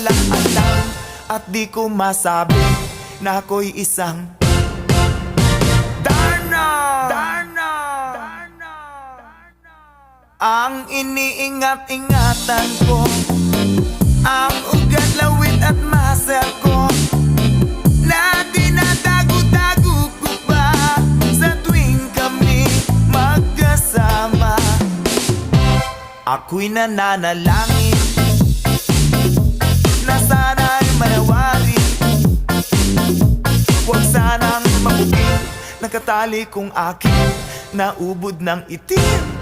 lang alam at di ko masabi na ako'y isang Darna. Ang iniingat-ingatan ko, ang ugat, lawit at muscle ko, na dinadago-dago ko pa sa tuwing kami magkasama. Ako'y nananalangin na sana'y manawari, huwag sanang mabugin nakatali kong aking naubod ng itim.